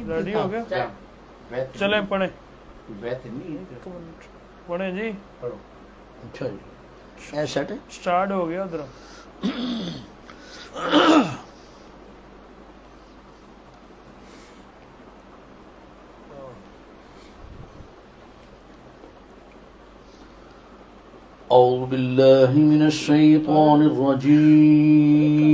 Ready ہو گیا؟ چلیں پڑھیں پڑھیں جی. اچھا جی ایسٹ سٹارٹ ہو گیا ادھر. أعوذ بالله من الشيطان الرجيم.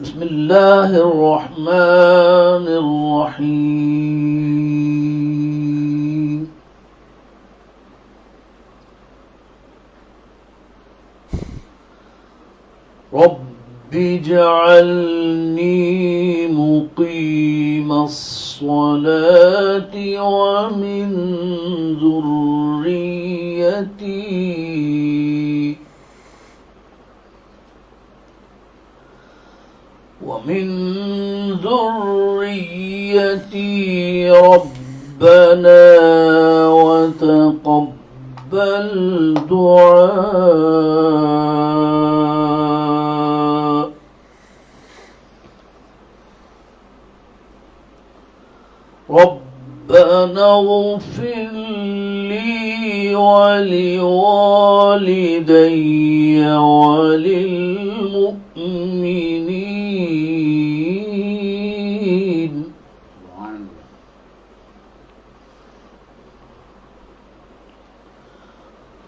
بسم الله الرحمن الرحيم. رب اجعلني مقيم الصلاة ومن ذريتي ربنا وتقبل دعاء. ربنا اغفر لي ولوالدي وللمؤمنين.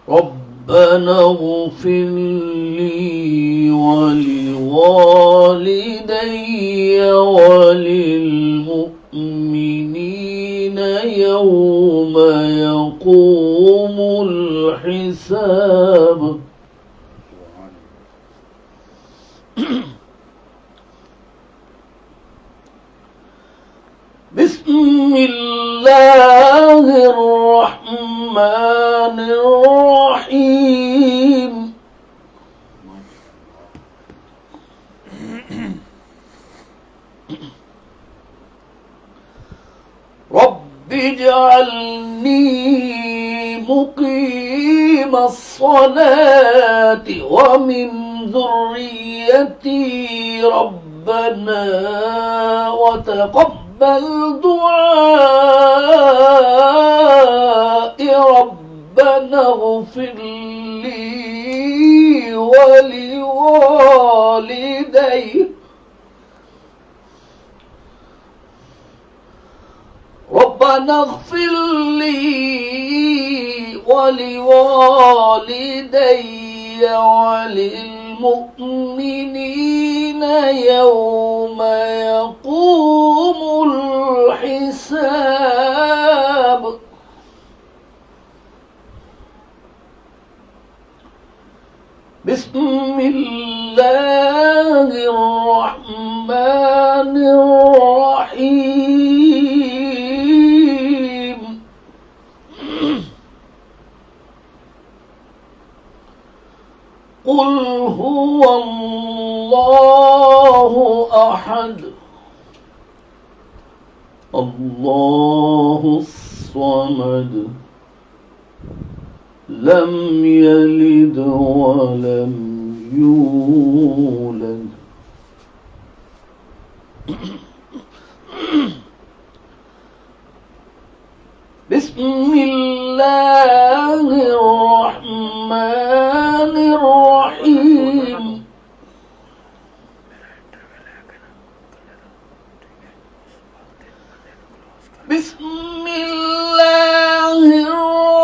ربنا اغفر لي ولوالدي وللمؤمنين يوم يقوم الحساب. بسم الله الرحمن الرحيم. رب اجعلني مقيم الصلاة ومن ذريتي ربنا وتقبل دعاء. ربنا اغفر لي ولوالدي ربنا اغفر لي ولوالدي وللمؤمنين يوم يقوم الحساب. بسم الله الرحمن الرحيم. قل هو الله أحد الله الصمد لم يلد ولم يولد. بسم الله الرحمن الرحيم. بسم الله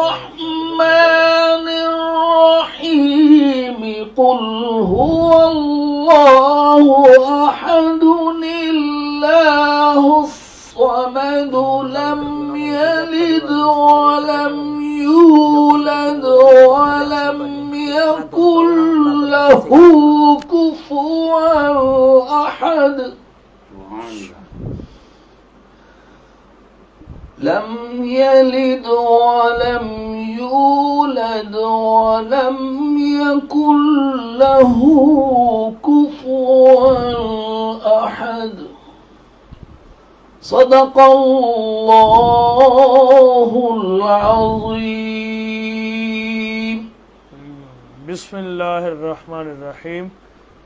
الرحمن الرحيم. قل هو الله أحد الله الصمد لم يلد ولم يولد ولم يكن له كفوا أحد. لم يلد ولم يولد ولم يكن له كفوا أحد. صدق الله العظيم. بسم اللہ الرحمن الرحیم.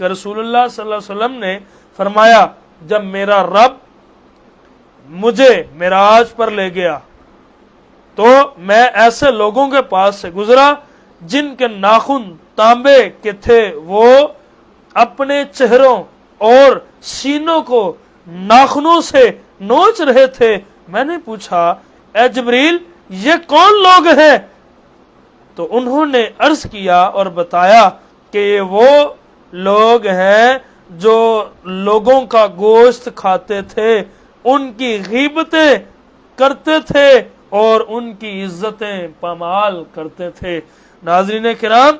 کہ رسول اللہ صلی اللہ علیہ وسلم نے فرمایا جب میرا رب مجھے معراج پر لے گیا تو میں ایسے لوگوں کے پاس سے گزرا جن کے ناخن تانبے کے تھے، وہ اپنے چہروں اور سینوں کو ناخنوں سے نوچ رہے تھے۔ میں نے پوچھا اے جبریل یہ کون لوگ ہیں؟ تو انہوں نے عرض کیا اور بتایا کہ یہ وہ لوگ ہیں جو لوگوں کا گوشت کھاتے تھے، ان کی غیبتیں کرتے تھے اور ان کی عزتیں پامال کرتے تھے۔ ناظرین کرام،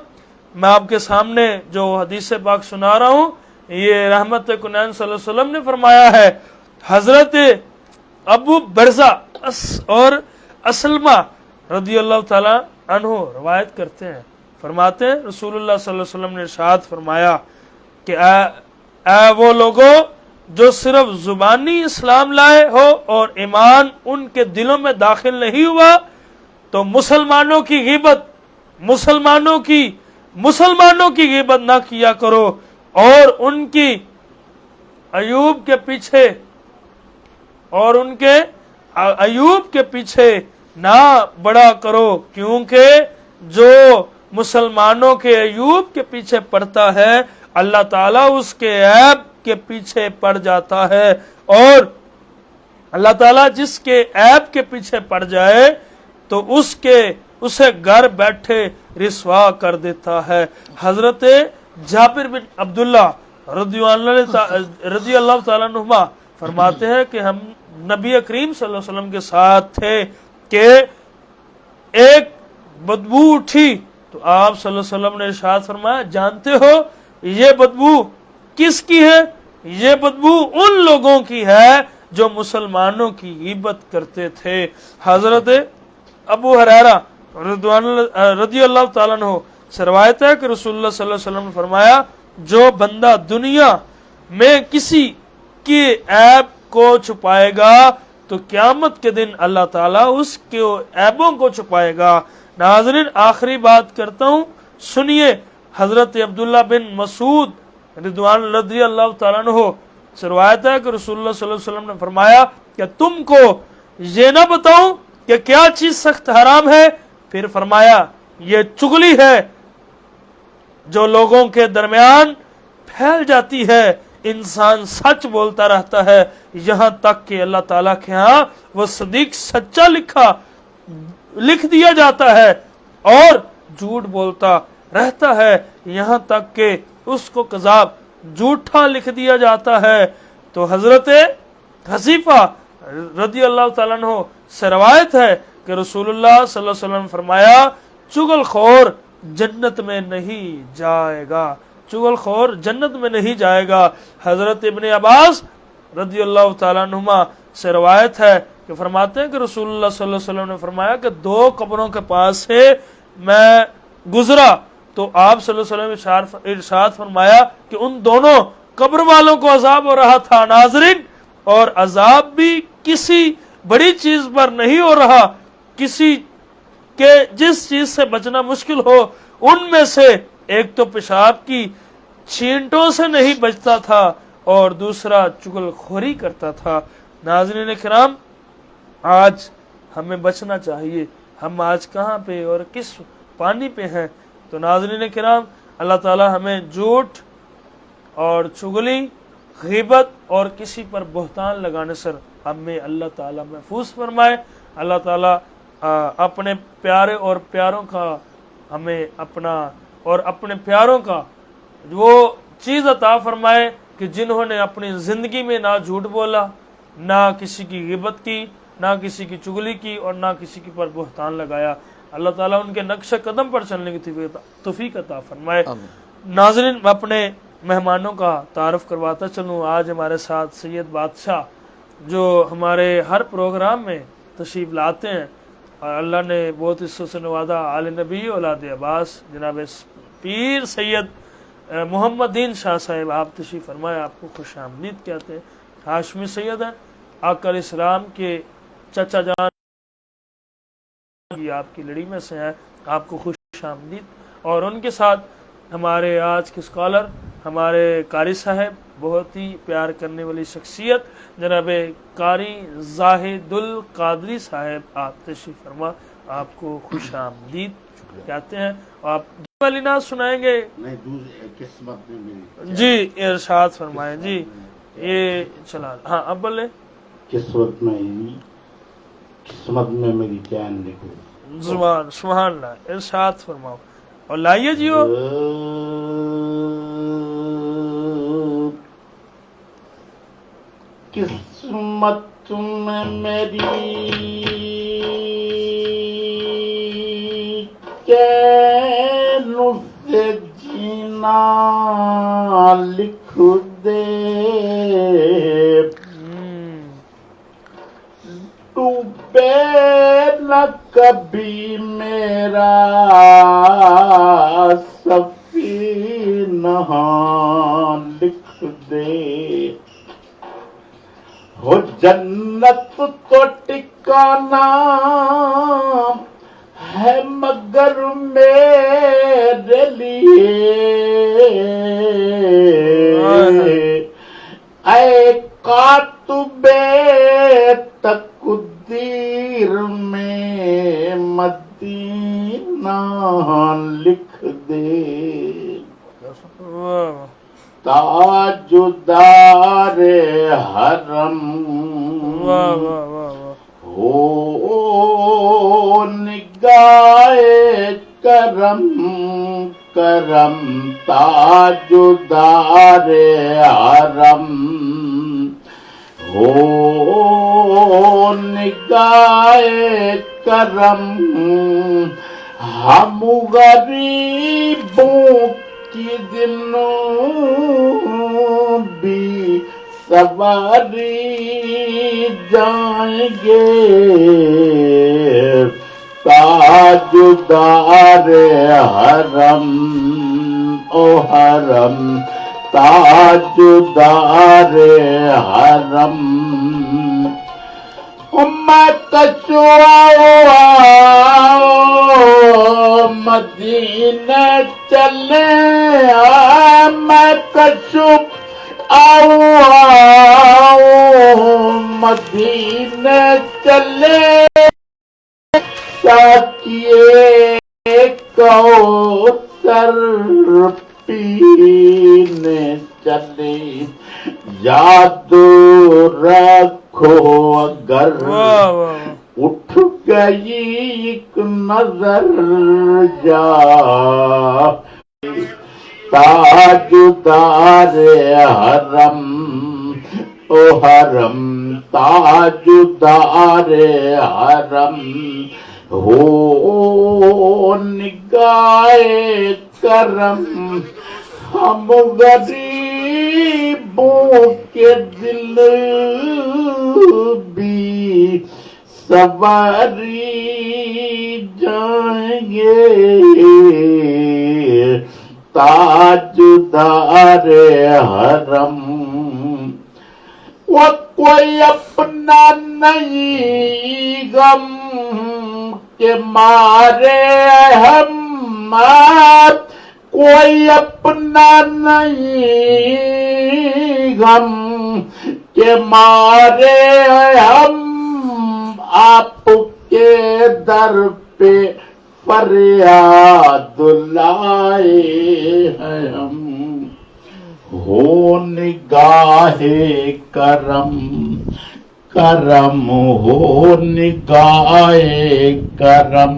میں آپ کے سامنے جو حدیث پاک سنا رہا ہوں یہ رحمت کنین صلی اللہ علیہ وسلم نے فرمایا ہے۔ حضرت ابو برزہ اور اسلمہ رضی اللہ تعالی عنہ روایت کرتے ہیں، فرماتے ہیں رسول اللہ صلی اللہ علیہ وسلم نے ارشاد فرمایا کہ اے وہ لوگوں جو صرف زبانی اسلام لائے ہو اور ایمان ان کے دلوں میں داخل نہیں ہوا تو مسلمانوں کی غیبت نہ کیا کرو اور ان کی عیوب کے پیچھے نہ بڑا کرو، کیونکہ جو مسلمانوں کے عیوب کے پیچھے پڑتا ہے اللہ تعالیٰ اس کے عیب کے پیچھے پڑ جاتا ہے، اور اللہ تعالیٰ جس کے عیب کے پیچھے پڑ جائے تو اسے گھر بیٹھے رسوا کر دیتا ہے۔ حضرت جابر بن عبداللہ رضی اللہ تعالیٰ عنہما فرماتے ہیں کہ ہم نبی کریم صلی اللہ علیہ وسلم کے ساتھ تھے کہ ایک بدبو اٹھی تو آپ صلی اللہ علیہ وسلم نے ارشاد فرمایا جانتے ہو یہ بدبو کس کی ہے؟ یہ بدبو ان لوگوں کی ہے جو مسلمانوں کی غیبت کرتے تھے۔ حضرت ابو ہریرہ رضی اللہ تعالیٰ عنہ سے روایت ہے کہ رسول اللہ صلی اللہ علیہ وسلم نے فرمایا جو بندہ دنیا میں کسی کی عیب کو چھپائے گا تو قیامت کے دن اللہ تعالیٰ اس کے عیبوں کو چھپائے گا۔ ناظرین آخری بات کرتا ہوں، سنیے حضرت عبداللہ بن مسعود رضی اللہ تعالیٰ عنہ سے روایت ہے کہ رسول اللہ صلی اللہ علیہ وسلم نے فرمایا کہ تم کو یہ نہ بتاؤں کہ کیا چیز سخت حرام ہے؟ پھر فرمایا یہ چغلی ہے جو لوگوں کے درمیان پھیل جاتی ہے، انسان سچ بولتا رہتا ہے یہاں تک کہ اللہ تعالیٰ کے ہاں وہ صدیق سچا لکھ دیا جاتا ہے، اور جھوٹ بولتا رہتا ہے یہاں تک کہ اس کو کذاب جھوٹا لکھ دیا جاتا ہے۔ تو حضرت حذیفہ رضی اللہ تعالیٰ عنہ سے روایت ہے کہ رسول اللہ صلی اللہ علیہ وسلم نے فرمایا چغل خور جنت میں نہیں جائے گا، چغل خور جنت میں نہیں جائے گا۔ حضرت ابن عباس رضی اللہ تعالیٰ عنہما سے روایت ہے کہ فرماتے ہیں کہ رسول اللہ صلی اللہ علیہ وسلم نے فرمایا کہ دو قبروں کے پاس سے میں گزرا تو آپ صلی اللہ علیہ وسلم نے ارشاد فرمایا کہ ان دونوں قبر والوں کو عذاب ہو رہا تھا۔ ناظرین، اور عذاب بھی کسی بڑی چیز پر نہیں ہو رہا، کسی کے جس چیز سے بچنا مشکل ہو ان میں سے ایک تو پیشاب کی چھینٹوں سے نہیں بچتا تھا اور دوسرا چغل خوری کرتا تھا۔ ناظرین کرام، آج ہمیں بچنا چاہیے، ہم آج کہاں پہ اور کس پانی پہ ہیں؟ تو ناظرین کرام، اللہ تعالی ہمیں جھوٹ اور چغلی، غیبت اور کسی پر بہتان لگانے سے ہمیں اللہ تعالی محفوظ فرمائے۔ اللہ تعالی اپنے پیارے اور پیاروں کا ہمیں اپنا اور اپنے پیاروں کا وہ چیز عطا فرمائے کہ جنہوں نے اپنی زندگی میں نہ جھوٹ بولا، نہ کسی کی غیبت کی، نہ کسی کی چغلی کی اور نہ کسی کے پر بہتان لگایا۔ اللہ تعالیٰ ان کے نقش قدم پر چلنے کی توفیق عطا فرمائے۔ ناظرین، میں اپنے مہمانوں کا تعارف کرواتا چلوں۔ آج ہمارے ساتھ سید بادشاہ جو ہمارے ہر پروگرام میں تشریف لاتے ہیں اور اللہ نے بہت حصوں سے نوازا، آل نبی اولاد عباس جناب پیر سید محمد دین شاہ صاحب، آپ تشریف فرمائے، آپ کو خوش آمدید کہتے ہیں۔ ہاشمی سید ہیں، آقا علیہ السلام کے چچا جان آپ کی لڑی میں سے ہیں، آپ کو خوش آمدید۔ اور ان کے ساتھ ہمارے آج کے اسکالر ہمارے قاری صاحب بہت ہی پیار کرنے والی شخصیت جناب قاری زاہد القادری صاحب، آپ تشریف فرما، آپ کو خوش آمدید کہتے ہیں. آپ والی نعت سنائیں گے؟ قسمت میں میری جی ارشاد فرمائیں. جی یہ چلا، ہاں اب بولے. قسمت میں میری چین لکھو. سبحان اللہ، ارشاد فرماؤ اور لائیے جیو. قسمت میں میری چین سے جینا لکھ دے. ڈوبے نہ کبھی میرا سفینہ لکھ دے. ہو جنت تو ٹکانا ہے مگر میرے لیے، اے کاتب تقدیر میں مدینہ لکھ دے. تاجدار حرم ہو نگاہ کرم کرم. تاجدار حرم ہو نگاہ کرم. ہم غریبوں کی دنوں بھی سواری جائیں گے. تاجدار حرم او حرم، تاجدار حرم. میں کچوا مدینہ چلے، میں کچو آؤ مدینہ چلے. ساقیے کوثر پینے چلے. یاد رکھو اگر اٹھ گئی ایک نظر جا. تاجدار حرم او حرم، تاجدار حرم ہو نگاہ کرم. ہم غریبوں کے دل بھی سواری جائیں گے. تاجدار حرم وہ کوئی اپنا نہیں غم کے مارے ہم، کوئی اپنا نہیں غم کے مارے ہم. آپ کے در پہ فریاد لائے ہیں ہم. ہو نگاہ کرم کرم، ہو نگاہ کرم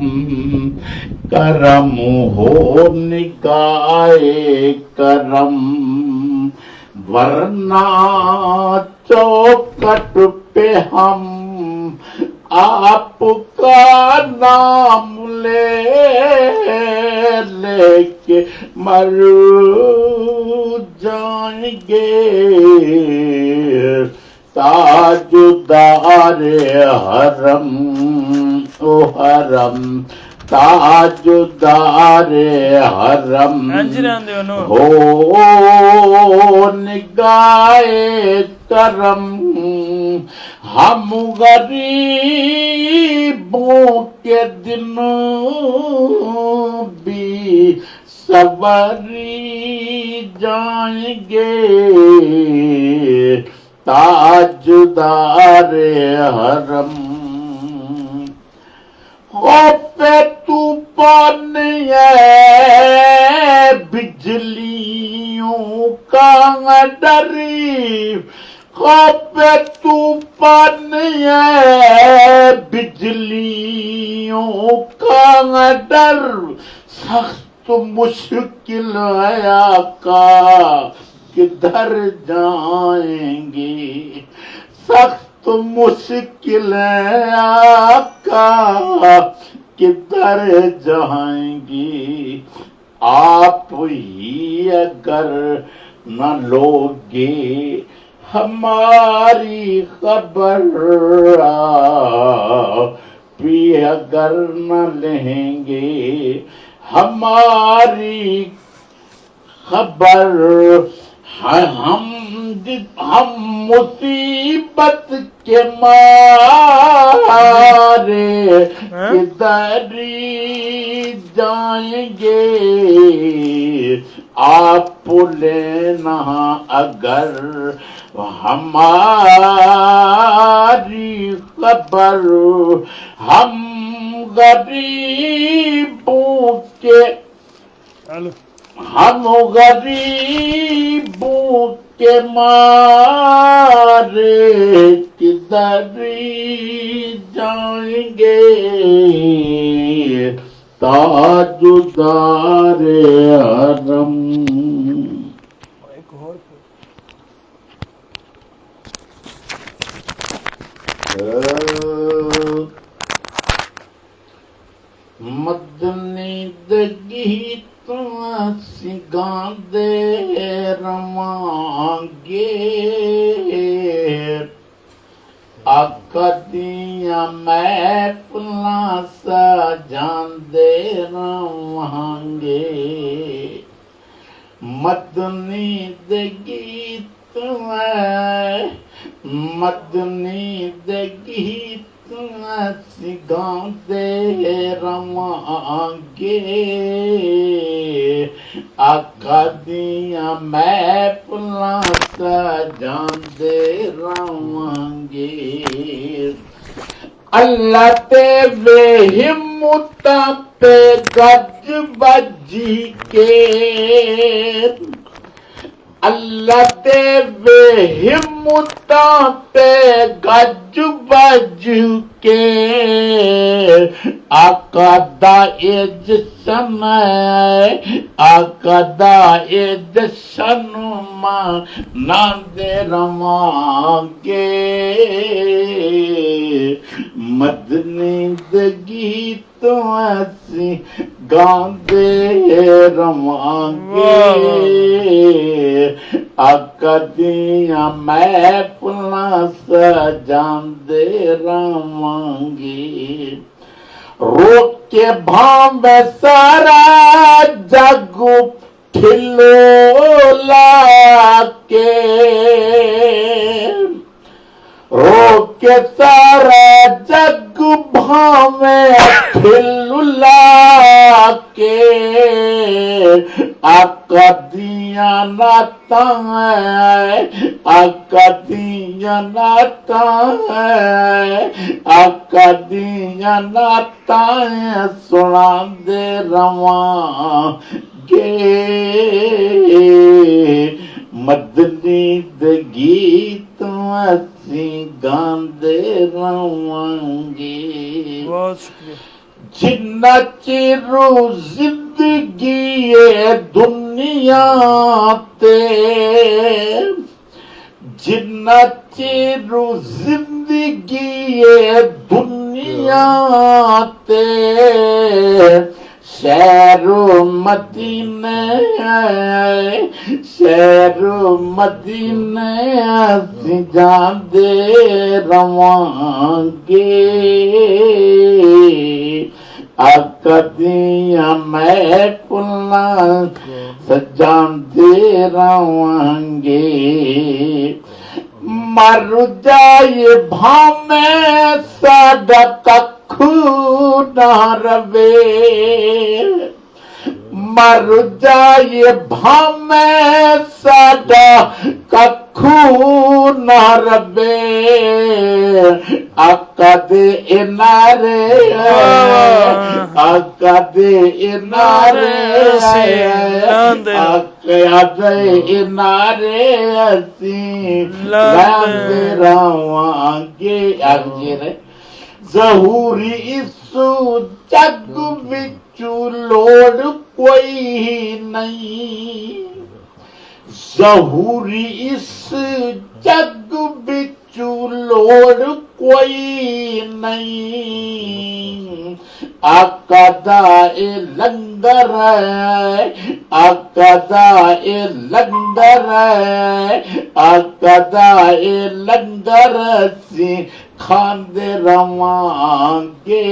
کرم، ہو نگاہ کرم. ورنہ چوکٹ پہ ہم آپ کا نام لے لے کے مر جائیں گے. تاجدار حرم او حرم، تاجدار حرم ہو نگاہ کرم. ہم غریبوں کے دنوں بھی سوری جائیں گے تاجدار حرم ہو پہ طوفان ہے بجلیوں کا ڈری خوف طوفان ہے بجلیوں کا ڈر سخت مشکل ہے آقا کدھر جائیں گے سخت مشکل ہے آقا کدھر جائیں گے آپ ہی اگر نہ لوگے ہماری خبر بھی اگر نہ لیں گے ہماری خبر ہم مصیبت کے مارے کدھر جائیں گے آپ لینا اگر ہماری خبر ہم غریبوں کے ہم غریبوں کے مارے کدھر جائیں گے تاجدار حرم مدنی دگی سگاں دے رواں گے آقا دیاں محفلاں سجاندے رواں گے مدنی دے گیت مدنی دے گیت سگاندے رواں گے آقا دیاں محفلاں سجاندے رواں گے اللہ تے وے ہمتاں پہ گج بجی کے اللہ تے وے ہمتاں پہ گج بج کے آقا دا جشن آقا دا جشن مناندے رواں گے مدنی دے گیت اسی گاندے رواں گے آقا دیاں محفلاں سجاندے رواں گے روک کے بھاوے سارا جگ کھلولا کے روک کے سارا جگ بھاوے کھلولا کے آقا دیاں نعتاں آقا دیاں نعتاں آقا دیاں نعتاں سناندے رواں گے مدنی دے گیت اسی گاندے رواں گے بہت شکریہ جنہ چر زندگی دنیا تے جنہ چر زندگی دنیا تے شہر مدینے شہر مدینے اسی جاندے رواں گے آقا دیاں محفلاں سجاندے رواں گے مر جائے بھاویں ساڈا ککھ نہ روے مر جائے بھامے ساڈا ککھو نہ ربے آقا دے انارے آقا دے انارے آقا دے انارے اسی لاندے رہوانگے آگے رہے ظہوری اس جگ وچوں لوڑ کوئی نہیں ظہوری اس جگ وچوں لوڑ کوئی نہیں آقا دا اے لنگر ہے آقا دا اے لنگر ہے آقا دا اے لنگر سی کھاندے رواں گے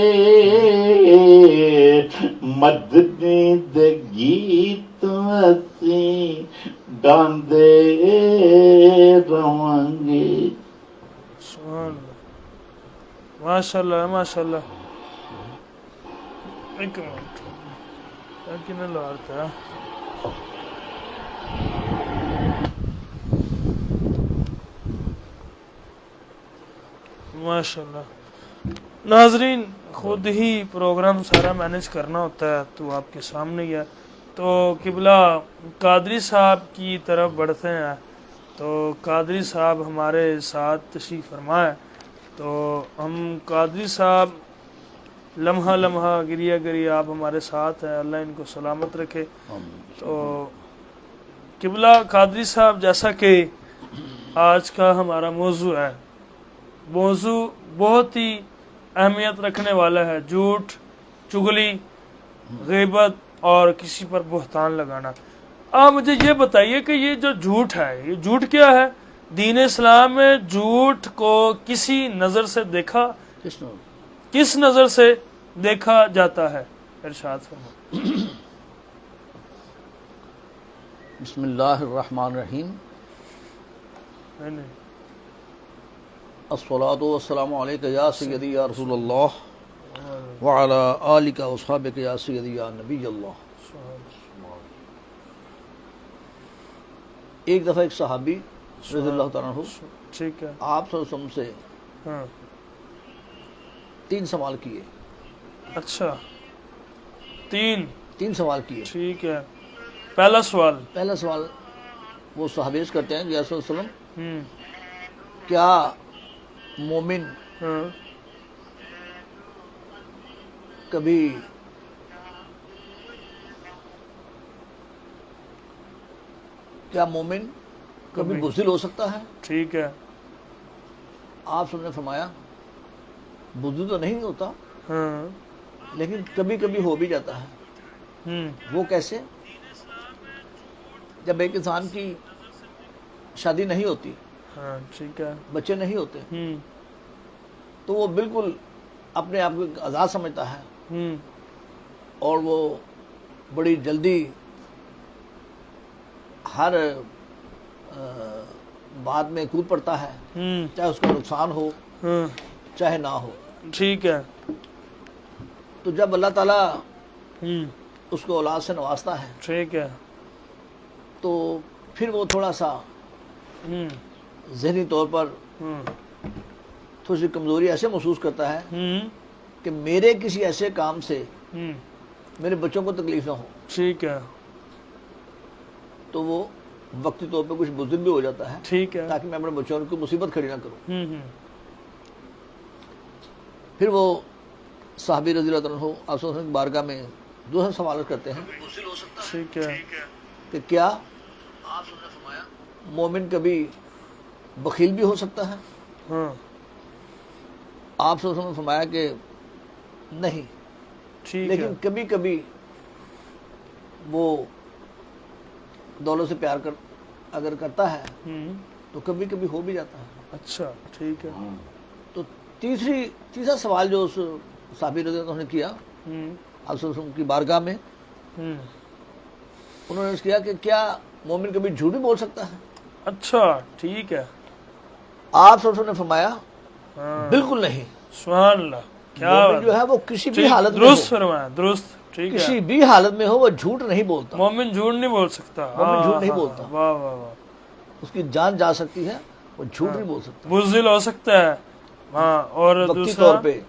مدنی دے گیت اسی گاندے رواں گے سبحان اللہ ماشاء اللہ ماشاء اللہ ایک منٹ کنے لارتا ماشاء اللہ ناظرین خود ہی پروگرام سارا مینیج کرنا ہوتا ہے تو آپ کے سامنے ہی ہے تو قبلہ قادری صاحب کی طرف بڑھتے ہیں تو قادری صاحب ہمارے ساتھ تشریف فرما ہے تو ہم قادری صاحب لمحہ لمحہ گریہ گریہ آپ ہمارے ساتھ ہیں اللہ ان کو سلامت رکھے تو قبلہ قادری صاحب جیسا کہ آج کا ہمارا موضوع ہے موضوع بہت ہی اہمیت رکھنے والا ہے جھوٹ چغلی غیبت اور کسی پر بہتان لگانا آپ مجھے یہ بتائیے کہ یہ جو جھوٹ ہے یہ جھوٹ کیا ہے دین اسلام میں جھوٹ کو کسی نظر سے دیکھا کس نظر سے دیکھا جاتا ہے ارشاد فرمائیں بسم اللہ الرحمن الرحیم الصلاۃ والسلام علیک یا سیدی یا رسول اللہ وعلی آلک و اصحابک یا سیدی یا نبی اللہ ایک دفعہ ایک صحابی رضی اللہ تعالیٰ عنہ ٹھیک ہے آپ صلی اللہ علیہ وسلم سے ہاں 3 سوال کیے اچھا 3 سوال کیے ٹھیک ہے پہلا سوال وہ صحابیش کرتے ہیں کہ یا صلی اللہ علیہ وسلم ہوں کیا مومن ہاں کبھی بزدل ہو سکتا ہے ٹھیک ہے آپ سب نے فرمایا بزدل تو نہیں ہوتا ہاں لیکن کبھی کبھی ہو بھی جاتا ہے وہ کیسے جب ایک انسان کی شادی نہیں ہوتی ہاں ٹھیک ہے بچے نہیں ہوتے تو وہ بالکل اپنے آپ کو آزاد سمجھتا ہے اور وہ بڑی جلدی ہر بات میں کود پڑتا ہے چاہے اس کا نقصان ہو چاہے نہ ہو ٹھیک ہے تو جب اللہ تعالیٰ اس کو اولاد سے نوازتا ہے ٹھیک ہے تو پھر وہ تھوڑا سا ذہنی طور پر تھوڑی سی کمزوری ایسے محسوس کرتا ہے کہ میرے کسی ایسے کام سے میرے بچوں کو تکلیف نہ ہو ٹھیک ہے تو وہ وقتی طور پہ کچھ بزدل بھی ہو جاتا ہے ٹھیک ہے تاکہ میں اپنے بچوں کو مصیبت کھڑی نہ کروں پھر وہ صحابی رضی اللہ عنہ آپ کی بارگاہ میں دوسرا سوال کرتے ہیں ٹھیک ہے کہ کیا آپ نے فرمایا مومن کبھی بخیل بھی ہو سکتا ہے ہاں آپ نے فرمایا کہ نہیں ٹھیک ہے لیکن کبھی کبھی وہ دولت سے پیار اگر کرتا ہے تو کبھی کبھی ہو بھی جاتا ہے اچھا ٹھیک ہے تو تیسرا سوال جو اس صحابی رضی اللہ عنہ نے کیا آپ صلی اللہ علیہ وسلم کی بارگاہ میں انہوں نے کیا کہ کیا مومن کبھی جھوٹ بھی بول سکتا ہے اچھا ٹھیک ہے آپ صلی اللہ علیہ وسلم نے فرمایا بالکل نہیں سبحان اللہ کیا مومن جو ہے وہ کسی بھی حالت میں درست فرمایا درست ٹھیک ہے. کسی بھی حالت میں ہو وہ جھوٹ نہیں بولتا. مومن جھوٹ نہیں بول سکتا. مومن جھوٹ ہاں، نہیں ہاں، بولتا. واہ واہ واہ. اس کی جان جا سکتی ہے، وہ جھوٹ نہیں بول سکتا. بزدل ہو سکتا ہے. ہاں. اور وقتی دوسرا طور پہ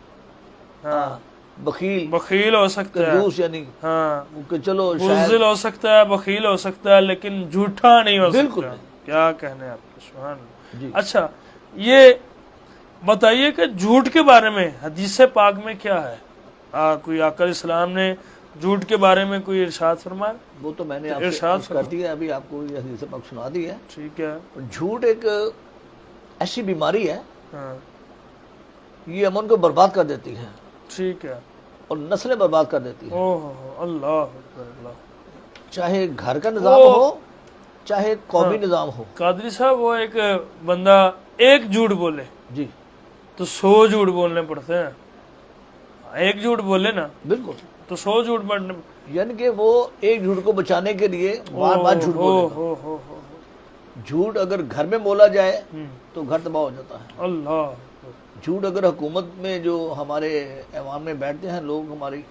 ہاں بخیل، بخیل ہو سکتا ہے. کنجوس، یعنی ہاں. کہ چلو شاید بزدل ہو سکتا ہے، بخیل ہو سکتا ہے، لیکن جھوٹا نہیں ہو بالکل سکتا. نہیں. کیا کہنے آپ کو. سبحان اللہ. جی. اچھا یہ بتائیے کہ جھوٹ کے بارے میں حدیث پاک میں کیا ہے؟ کوئی آقا علیہ السلام نے جھوٹ کے بارے میں کوئی ارشاد فرمایا؟ وہ تو میں نے آپ سے ارشاد عرض کر دیا، ابھی آپ کو یہ حدیث پاک سنا دی ہے. ٹھیک ہے. جھوٹ ایک ایسی بیماری ہے، ہاں یہ امن کو برباد کر دیتی ہے ٹھیک ہے. اور نسلیں برباد کر دیتی ہے. اوہ اللہ اکبر اللہ. چاہے گھر کا نظام ہو، چاہے قومی نظام ہو. قادری صاحب وہ ایک بندہ ایک جھوٹ بولے جی تو 100 جھوٹ بولنے پڑتے ہیں. ایک جھوٹ بولے نا بالکل. تو 100 جھوٹ بولنے. یعنی کہ وہ ایک جھوٹ کو بچانے کے لیے بار بار جھوٹ بولے گا. ہو. جھوٹ اگر گھر میں بولا جائے تو گھر تباہ ہو جاتا ہے. اللہ. جھوٹ اگر حکومت میں جو ہمارے ایوان میں بیٹھتے ہیں لوگ، ہماری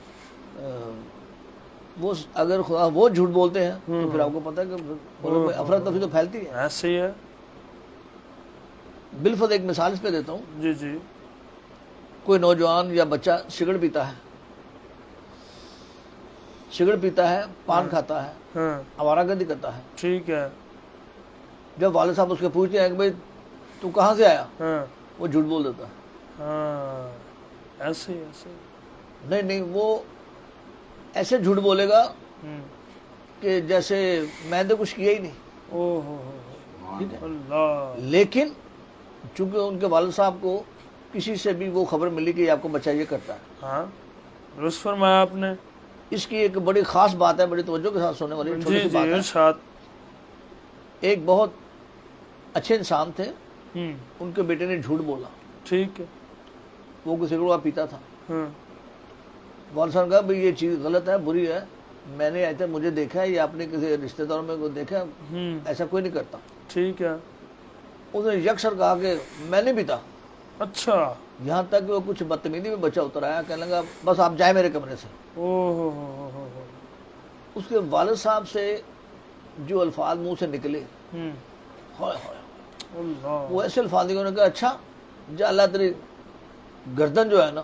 وہ اگر خدا وہ جھوٹ بولتے ہیں تو پھر آپ کو پتہ ہے کہ ملک میں افراتفری تو پھیلتی ہے. ایسے ہی ہے. بالفرض ایک مثال اس پہ دیتا ہوں. جی جی. کوئی نوجوان یا بچہ سگریٹ پیتا ہے، سگریٹ پیتا ہے، پان کھاتا ہے، ہاں آوارہ گردی کرتا ہے. ٹھیک ہے. جب والد صاحب اس کے پوچھتے ہیں کہ بھائی تو کہاں سے آیا، ہاں وہ جھوٹ بول دیتا ہے. ہاں ایسے ہی ایسے ہی. نہیں وہ ایسے جھوٹ بولے گا کہ جیسے میں نے کچھ کیا ہی نہیں. اوہ ہو. ٹھیک ہے. اللہ. لیکن چونکہ ان کے والد صاحب کو کسی سے بھی وہ خبر ملی کہ یہ آپ کو بچہ یہ کرتا ہے. ہاں درست فرمایا آپ نے. اس کی ایک بڑی خاص بات ہے، بڑی توجہ کے ساتھ سننے والی چھوٹی جی سی جی بات ہے. ارشاد. ایک بہت اچھے انسان تھے، ہوں ان کے بیٹے نے جھوٹ بولا. ٹھیک ہے. وہ کوئی سگریٹ پیتا تھا. ہاں والد صاحب نے کہا بھائی یہ چیز غلط ہے، بری ہے، میں نے ایسا مجھے دیکھا ہے یا اپنے کسی رشتہ داروں میں کو دیکھا ہے، ایسا کوئی نہیں کرتا. ٹھیک ہے. اس نے یکسر کہا کہ میں نہیں پیتا. اچھا. یہاں تک کہ وہ کچھ بدتمیزی میں بچہ اتر آیا، کہنے لگا بس آپ جائیں میرے کمرے سے. اوہ ہو. اس کے والد صاحب سے جو الفاظ منہ سے نکلے، ہائے ہائے، اللہ. وہ ایسے الفاظ نے کہا اچھا جا اللہ تیری گردن جو ہے نا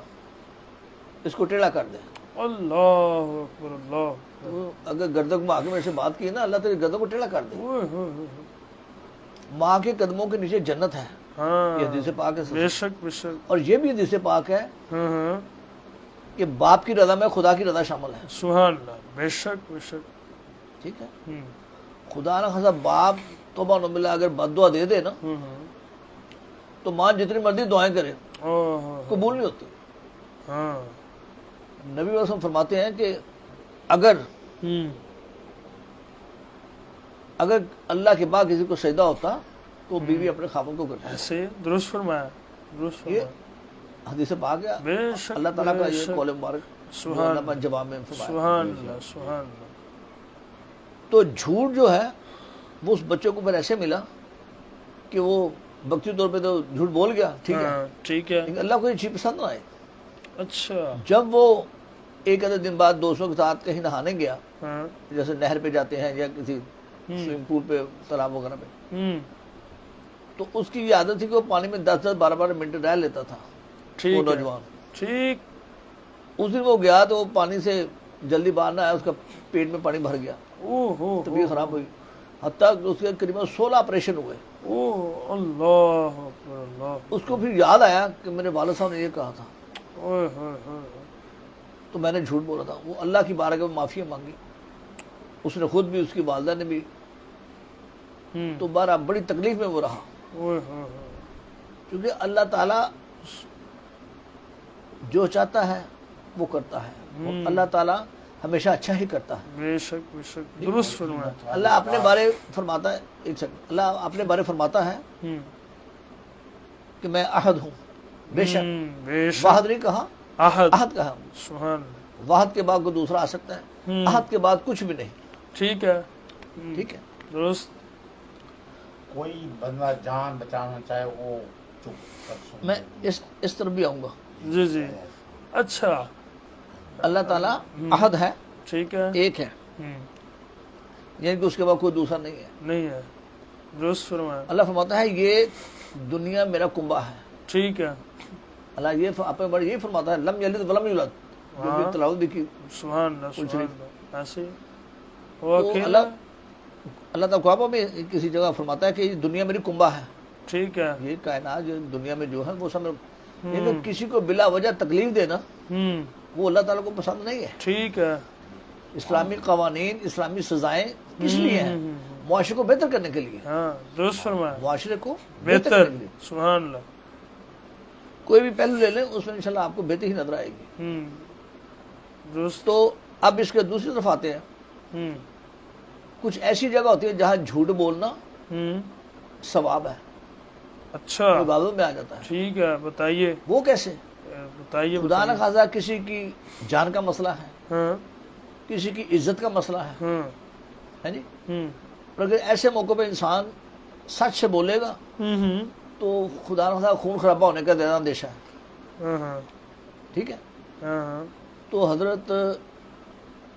اس کو ٹیڑھا کر دے. اللہ اکبر اللہ. تو اگر گردن کو آگے میرے سے بات کی نا، اللہ تیری گردن کو ٹیڑھا کر دے. اوہ ہو. ماں کے قدموں کے نیچے جنت ہے. ہاں یہ حدیث پاک ہے. بے شک بے شک. اور یہ بھی حدیث پاک ہے ہاں کہ باپ کی رضا میں خدا کی رضا شامل ہے. سبحان اللہ. بے شک بے شک. ٹھیک ہے. خدا نہ خاصا باپ توبہ نہ ملا اگر بد دعا دے دے نا تو ماں جتنی مرضی دعائیں کرے قبول نہیں ہوتی. ہاں نبی علیہ وسلم فرماتے ہیں کہ اگر اللہ کے بعد کسی کو سجدہ ہوتا تو بیوی اپنے خاوند کو کرتی. ایسے درست فرمایا. درست یہ فرمایا. حدیث پاک ہے. بے شک. اللہ تعالیٰ کا بے یہ شک. قول مبارک سبحان اللہ جواب میں فرمایا. سبحان اللہ. سبحان اللہ. تو جھوٹ جو ہے وہ اس بچے کو پھر ایسے ملا کہ وہ وقتی طور پہ تو جھوٹ بول گیا. ٹھیک ہے. ہاں ٹھیک ہے. لیکن اللہ کو یہ چیز پسند نہ آئے. اچھا. جب وہ ایک آدھے دن بعد دوستوں کے ساتھ کہیں نہانے گیا، ہاں جیسے نہر پہ جاتے ہیں یا کسی سوئمنگ پول پہ، تالاب وغیرہ پہ، تو اس کی یہ عادت تھی کہ وہ پانی میں 10-12 منٹ رہ لیتا تھا. وہ ٹھیک ہے. نوجوان ٹھیک. اس دن وہ گیا تو وہ پانی سے جلدی باہر نہ آیا، اس کا پیٹ میں پانی بھر گیا، اوہ ہو. طبیعت خراب ہوئی، حتیٰ کہ اس کے قریب 16 آپریشن ہوئے. اوہ اللہ اکبر اللہ. اس کو پھر یاد آیا کہ میرے والد صاحب نے یہ کہا تھا اوہ ہو ہو. تو میں نے جھوٹ بولا تھا. وہ اللہ کی بارگاہ میں معافی مانگی، اس نے خود بھی، اس کی والدہ نے بھی. تو بارہ بڑی تکلیف میں وہ رہا، اوہ ہو ہو. کیونکہ اللہ تعالیٰ جو چاہتا ہے وہ کرتا ہے. اور اللہ تعالیٰ ہمیشہ اچھا ہی کرتا ہے. بے شک بے شک. درست فرمایا. اللہ اپنے بارے فرماتا ہے، ایک سیکنڈ، اللہ اپنے بارے فرماتا ہے کہ میں احد ہوں. بے شک بے شک. واحد نہیں کہا، احد. احد کہا. سبحان اللہ. واحد کے بعد کوئی دوسرا آ سکتا ہے، احد کے بعد کچھ بھی نہیں. ٹھیک ہے. ٹھیک ہے. درست. کوئی بندہ جان بچانا چاہے وہ چپ کر سن. میں اس طرف بھی آؤں گا. جی جی. اچھا اللہ تعالیٰ احد ہے، ٹھیک ہے، ایک ہے، یعنی کہ اس کے بعد کوئی دوسرا نہیں ہے۔ نہیں ہے، درست فرمایا، اللہ فرماتا ہے یہ دنیا میرا کنبہ ہے۔ ٹھیک ہے، اللہ یہ اپنے بڑے یہ فرماتا ہے لم یلد ولم یولد، جو بھی تلاوت بھی کی۔ سبحان اللہ، سبحان اللہ، ایسے ہی وہ تو اکیلا، اللہ تعالیٰ خوابوں میں کسی جگہ فرماتا ہے کہ یہ دنیا میری کنبہ ہے، ٹھیک ہے، یہ کائنات جو دنیا میں جو ہے وہ سب لیکن کسی کو بلا وجہ تکلیف دینا وہ اللہ تعالیٰ کو پسند نہیں ہے۔ ٹھیک ہے، اسلامی قوانین، اسلامی سزائیں کس لیے ہیں؟ معاشرے کو بہتر کرنے کے لیے، ہاں درست فرمایا، معاشرے کو بہتر، کرنے کے لیے۔ سبحان اللہ، کوئی بھی پہلو لے لیں اس میں انشاءاللہ آپ کو بہتری نظر آئے گی۔ درست، تو اب اس کے دوسری طرف آتے ہیں، کچھ ایسی جگہ ہوتی ہے جہاں جھوٹ بولنا ثواب ہے، اچھا، عبادت میں آ جاتا ہے۔ ٹھیک ہے، بتائیے، وہ کیسے؟ بتائیے، خدا نہ خواصہ کسی کی جان کا مسئلہ ہے، ہاں، کسی کی عزت کا مسئلہ ہے، ہاں، ہے جی، اور اگر ایسے موقع پہ انسان سچ سے بولے گا تو خدا نہ خواصہ خون خرابہ ہونے کا زیادہ اندیشہ ہے، ہاں، ٹھیک ہے۔ ہاں، تو حضرت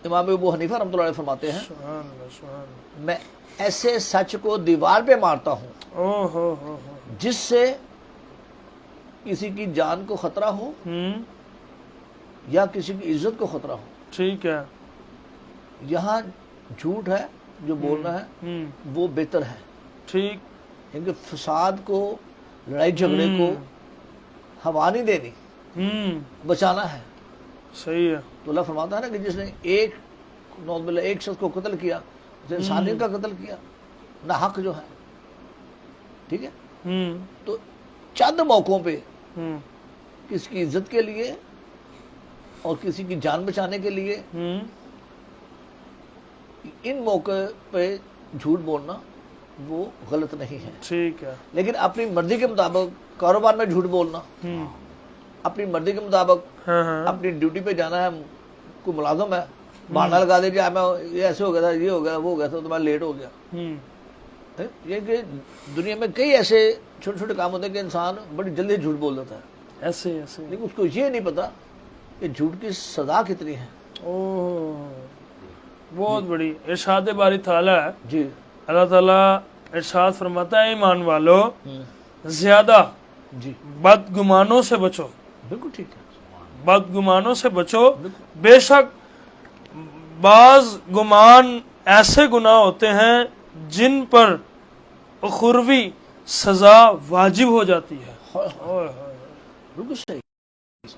امام ابو حنیفہ رحمۃ اللہ علیہ فرماتے ہیں سبحان اللہ، سبحان اللہ، میں ایسے سچ کو دیوار پہ مارتا ہوں او ہو، جس سے کسی کی جان کو خطرہ ہو یا کسی کی عزت کو خطرہ ہو۔ ٹھیک ہے، یہاں جھوٹ ہے جو بولنا ہے وہ بہتر ہے، ٹھیک، کیونکہ فساد کو، لڑائی جھگڑے کو ہوا نہیں دینی، بچانا ہے۔ صحیح ہے، تو اللہ فرماتا ہے نا کہ جس نے ایک نعوذ باللہ ایک شخص کو قتل کیا، اس نے انسانیت کا قتل کیا، نہ حق جو ہے، ٹھیک ہے۔ تو چند موقعوں پہ کسی کی عزت کے لیے اور کسی کی جان بچانے کے لیے ان موقع پہ جھوٹ بولنا وہ غلط نہیں ہے، ٹھیک ہے، لیکن اپنی مرضی کے مطابق کاروبار میں جھوٹ بولنا، اپنی مرضی کے مطابق ہاں، ہاں، اپنی ڈیوٹی پہ جانا ہے، کوئی ملازم ہے بہانہ لگا دے کہ میں یہ ایسے ہو گیا تھا، یہ ہو گیا، وہ ہو گیا تھا، تو میں لیٹ ہو گیا۔ یہ کہ دنیا میں کئی ایسے چھوٹے چھوٹے کام ہوتے ہیں کہ انسان بڑی جلدی جھوٹ بول دیتا ہے، ایسے ایسے، لیکن اس کو یہ نہیں پتا کہ جھوٹ کی سزا کتنی ہے۔ اوہ، بہت بڑی ارشاد باری تعالیٰ ہے، جی، اللہ تعالیٰ ارشاد فرماتا ہے ایمان والو زیادہ جی، بدگمانوں سے بچو، بالکل ٹھیک ہے، بدگمانوں سے بچو، بے شک بعض گمان ایسے گناہ ہوتے ہیں جن پر اخروی سزا واجب ہو جاتی ہے۔ اوہ، بالکل صحیح،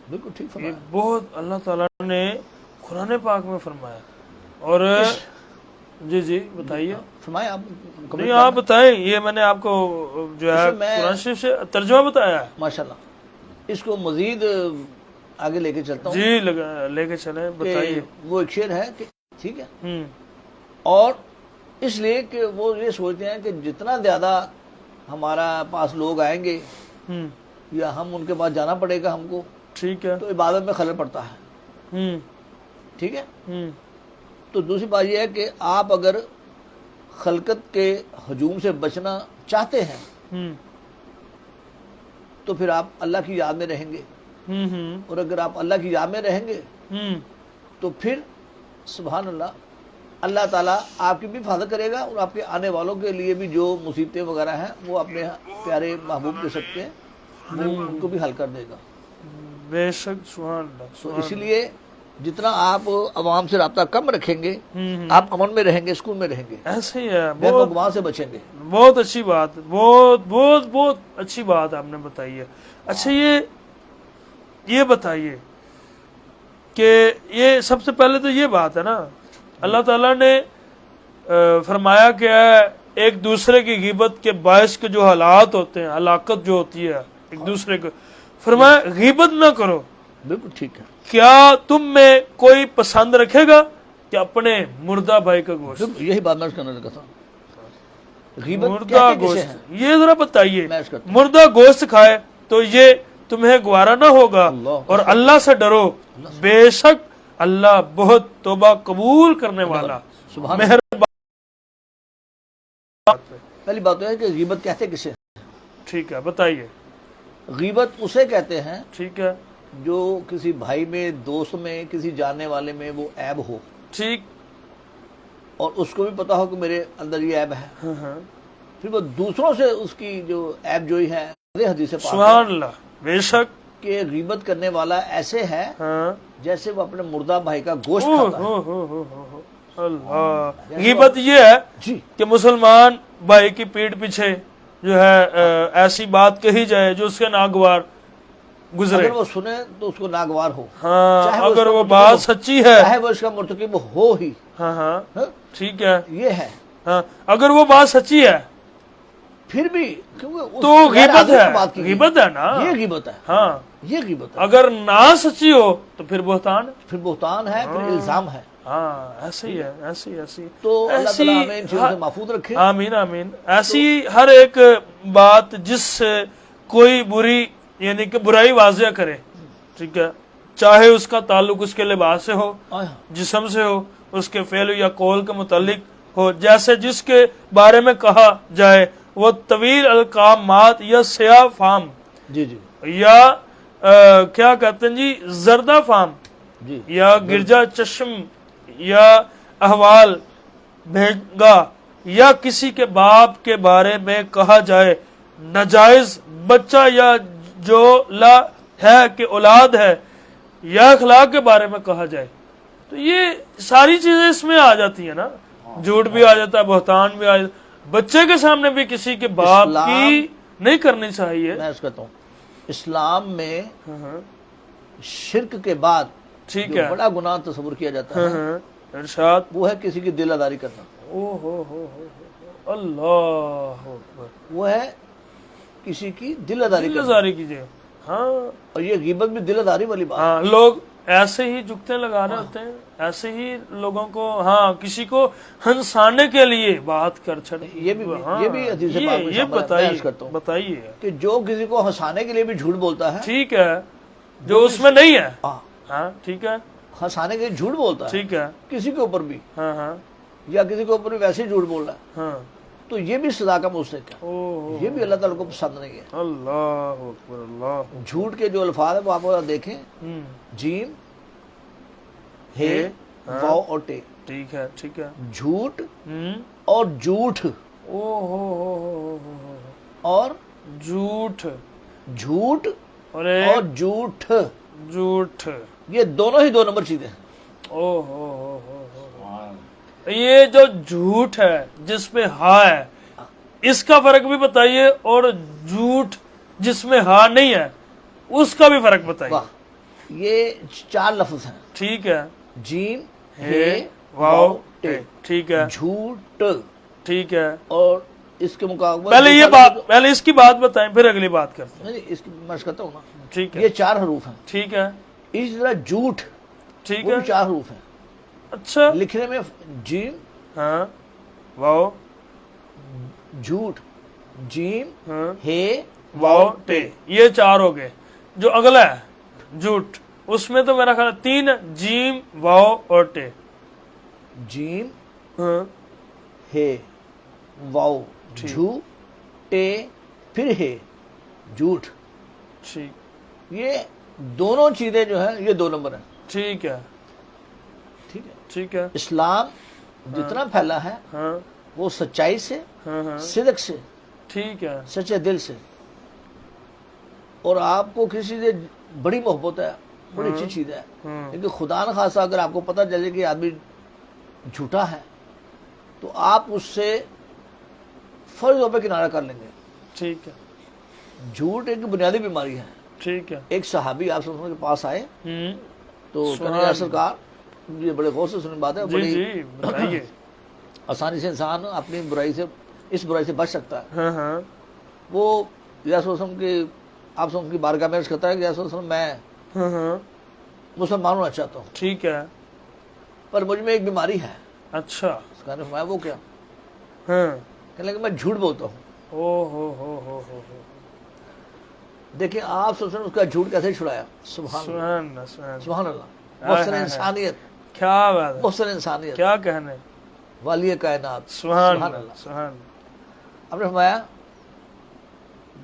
بالکل ٹھیک یہ فرمایا۔ بہت اللہ تعالیٰ نے قرآن پاک میں فرمایا، اور جی جی بتائیے، فرمائیں آپ، نہیں آپ بتائیں، یہ میں نے آپ کو جو ہے اس میں قرآن شریف سے ترجمہ بتایا ہے، ماشاءاللہ اس کو مزید آگے لے کے چلتا ہوں جی لے کے چلیں، بتائیے۔ کہ وہ ایک شعر ہے کہ ٹھیک ہے، اور اس لیے کہ وہ یہ سوچتے ہیں کہ جتنا زیادہ ہمارا پاس لوگ آئیں گے یا ہم ان کے پاس جانا پڑے گا ہم کو، ٹھیک ہے، تو عبادت میں خلل پڑتا ہے، ٹھیک ہے۔ تو دوسری بات یہ ہے کہ آپ اگر خلقت کے ہجوم سے بچنا چاہتے ہیں تو پھر آپ اللہ کی یاد میں رہیں گے، اور اگر آپ اللہ کی یاد میں رہیں گے تو پھر سبحان اللہ، اللہ تعالیٰ آپ کی بھی حفاظت کرے گا، اور آپ کے آنے والوں کے لیے بھی جو مصیبتیں وغیرہ ہیں وہ اپنے پیارے محبوب کے سکتے ہیں وہ ان کو بھی حل کر دے گا۔ بے شک، سبحان اللہ، تو اسی لیے جتنا آپ عوام سے رابطہ کم رکھیں گے آپ امن میں رہیں گے، سکون میں رہیں گے، ایسے ہی ہے، غیر گواہ سے بچیں گے۔ بہت اچھی بات، بہت بہت بہت اچھی بات آپ نے بتائی ہے۔ اچھا یہ بتائیے کہ یہ سب سے پہلے تو یہ بات ہے نا، اللہ تعالیٰ نے فرمایا کہ ایک دوسرے کی غیبت کے باعث کے جو حالات ہوتے ہیں، ہلاکت جو ہوتی ہے ایک دوسرے کو، فرمایا غیبت نہ کرو۔ بالکل ٹھیک ہے، کیا تم میں کوئی پسند رکھے گا کہ اپنے مردہ بھائی کا گوشت؟ یہی بات میں کرنا لگا تھا، غیبت مردہ کہتے کسے گوشت، ہیں؟ یہ ذرا بتائیے، میں عرض کرتا ہوں۔ مردہ گوشت کھائے تو یہ تمہیں گوارا نہ ہوگا، اللہ، اور اللہ سے ڈرو، بے شک اللہ بہت توبہ قبول کرنے والا سبحان مہربان۔ پہلی بات تو ہے کہ غیبت کہتے کسے ہیں؟ ٹھیک ہے، بتائیے۔ غیبت اسے کہتے ہیں ٹھیک ہے، جو کسی بھائی میں، دوست میں، کسی جاننے والے میں وہ عیب ہو ٹھیک. اور اس کو بھی پتا ہو کہ میرے اندر یہ عیب ہے، ہاں ہاں پھر وہ دوسروں سے اس کی جو عیب جوئی ہے، حدیث پاک سبحان اللہ بے شک. کہ غیبت کرنے والا ایسے ہے ہاں جیسے وہ اپنے مردہ بھائی کا گوشت اوہ کھاتا ہے. ہو ہو ہو ہو ہو. اللہ. غیبت یہ ہے جی کہ مسلمان بھائی کی پیٹھ پیچھے جو ہے ایسی بات کہی جائے جو اس کے ناگوار گزرے. اگر وہ سنے تو اس کو ناگوار ہو، ہاں چاہے وہ اس اگر کا وہ مرتکب بات ہو، سچی ہے. چاہے وہ اس کا مرتکب ہو ہی. ہاں ہاں ہاں؟ ٹھیک ہے. یہ ہے. ہاں اگر وہ بات سچی ہے پھر بھی کیونکہ اس تو غیر غیبت حاضر ہے. سے بات کی گئی. غیبت ہے نا. یہ غیبت ہے. ہاں یہ غیبت ہے. اگر نہ سچی ہو تو پھر بہتان. پھر بہتان ہے، پھر الزام ہے. ہاں ایسے ہی ہے. ایسی ایسی تو اللہ ایسی تعالیٰ ہمیں ان چیزوں سے محفوظ رکھے. آمین آمین. ایسی ہر ایک بات جس سے کوئی بری یعنی کہ برائی واضح کرے، ٹھیک ہے، چاہے اس کا تعلق اس کے لباس سے ہو، جسم سے ہو، اس کے فعل یا قول کے متعلق ہو، جیسے جس کے بارے میں کہا جائے وہ طویل القامات یا سیاہ فام جی جی یا کیا کہتے ہیں جی زردہ فام جی یا گرجا چشم یا احوال بھیگا یا کسی کے باپ کے بارے میں کہا جائے ناجائز بچہ یا جو لا ہے کہ اولاد ہے یا اخلاق کے بارے میں کہا جائے، تو یہ ساری چیزیں اس میں آ جاتی ہیں نا. جھوٹ بھی آ جاتا ہے، بہتان بھی آ جاتا ہے. بچے کے سامنے بھی کسی کے باپ کی نہیں کرنی چاہیے. میں اس کہتا ہوں اسلام میں شرک کے بعد ٹھیک جو ہے. بڑا گناہ تصور کیا جاتا ہے ارشاد. وہ ہے کسی کی دل آزاری کرنا. او ہو اللہ اکبر. وہ ہے کسی کی دل آزاری دل کرنا. آزاری کیجیے. ہاں اور یہ غیبت بھی دل آزاری والی بات ہے. ہاں لوگ ایسے ہی جھکتے لگا رہے ہوتے ہیں، ایسے ہی لوگوں کو ہاں کسی کو ہنسانے کے لیے بات کر چھڑ. یہ بھی حدیث پاک میں یہ شامل ہے. میں بتائیے عرض کرتا ہوں بتائیے کہ جو کسی کو ہنسانے کے لیے بھی جھوٹ بولتا ہے، ٹھیک ہے، جو اس میں نہیں ہے. ہاں ہاں ٹھیک ہے ہنسانے کے لیے جھوٹ بولتا ہے ٹھیک ہے. کسی کے اوپر بھی، ہاں ہاں یا کسی کے اوپر بھی ویسے ہی جھوٹ بول رہا ہے، ہاں. تو یہ بھی سزا کا مستحق ہے. او یہ بھی اللہ تعالیٰ کو پسند نہیں ہے. اللہ اکبر اللہ. جھوٹ کے جو الفاظ ہیں وہ آپ دیکھیں، جیم ہے واو اور ٹے. ٹھیک ہے ٹھیک ہے. جھوٹ اور جھوٹ او ہو اور جھوٹ جھوٹ اور اور جھوٹ، جھوٹ. یہ دونوں ہی 2 نمبر چیزیں ہیں. او ہو یہ جو جھوٹ ہے جس میں ہا ہے اس کا فرق بھی بتائیے، اور جھوٹ جس میں ہا نہیں ہے اس کا بھی فرق بتائیے. واہ، یہ 4 لفظ ہیں. ٹھیک ہے. جیم ہے ہے واو ٹے. ٹھیک ہے جھوٹ ٹھیک ہے. اور اس کے مقابلے پہلے اس کی بات بتائیں پھر اگلی بات کرتے ہیں. اس کی میں کہتا ہوں نا، ٹھیک ہے یہ 4 حروف ہیں. ٹھیک ہے اسی طرح جھوٹ ٹھیک وہ ہے. بھی 4 حروف ہیں. اچھا لکھنے میں جیم ہاں واو جھوٹ، جیم ہاں ہے واو ٹے، یہ 4 ہو گئے. جو اگلا ہے جھوٹ اس میں تو میرا خیال 3 جیم واو اور ٹے. جیم ہاں ہے واو جھو ٹے پھر ہے جھوٹ. ٹھیک یہ دونوں چیزیں جو ہیں یہ 2 نمبر ہیں. ٹھیک ہے ٹھیک ہے. ٹھیک ہے. اسلام جتنا پھیلا ہے ہاں وہ سچائی سے، ہاں ہاں صدق سے، ٹھیک ہے. سچے دل سے. اور آپ کو کسی سے بڑی محبت ہے، بڑی اچھی چیز ہے، لیکن خدا نخواستہ اگر آپ کو پتہ چلے کہ آدمی جھوٹا ہے تو آپ اس سے فرض طور پہ کنارہ کر لیں گے. ٹھیک ہے. جھوٹ ایک بنیادی بیماری ہے. ٹھیک ہے. ایک صحابی آپ صلی اللہ علیہ وسلم کے پاس آئے ہوں تو کہنے یا سرکار، یہ بڑے غور سے سنی بات ہے، جی بڑی جی بتائیے. آسانی سے انسان اپنی برائی سے، اس برائی سے بچ سکتا ہے. ہاں ہاں وہ یا رسول اللہ کی، آپ سے ان کی بارگاہ میں عرض کرتا ہے کہ یا رسول اللہ میں ہاں ہاں مسلمان ہونا چاہتا ہوں ٹھیک ہے. پر مجھ میں ایک بیماری ہے. اچھا اس کا فرمایا وہ کیا؟ ہاں کہنے لگا میں جھوٹ بولتا ہوں. او ہو دیکھیں آپ صلی اللہ علیہ وسلم اس کا جھوٹ کیسے چھڑایا. سبحان اللہ، سبحان اللہ سبحان اللہ. سبحان اللہ. محسن انسانیت، کیا بات ہے، محسن انسانیت، کیا کہنے. والی کائنات. سبحان اللہ سبحان اللہ. آپ نے فرمایا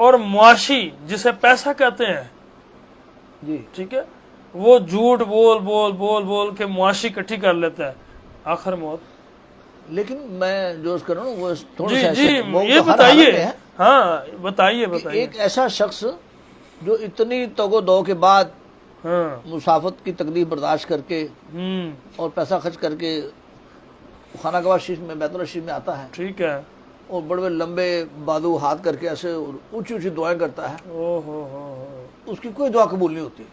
اور معاشی جسے پیسہ کہتے ہیں، جی ٹھیک ہے، وہ جھوٹ بول بول بول بول کے معاشی اکٹھی کر لیتا ہے، آخر موت۔ لیکن میں جو اس کر رہا ہوں وہ تھوڑا جی سا جی وہ یہ تو ہر حالت بتائیے، میں ہے ہاں بتائیے کہ بتائیے۔ ایک ایسا شخص جو اتنی توگ و دو کے بعد ہاں مسافت کی تکلیف برداشت کر کے اور پیسہ خرچ کر کے خانہ کعبہ شریف میں بیت اللہ شریف میں آتا ہے ٹھیک ہے، اور بڑے بڑے لمبے بازو ہاتھ کر کے ایسے اونچی اونچی دعائیں کرتا ہے، او ہو اس کی کوئی دعا قبول نہیں ہوتی،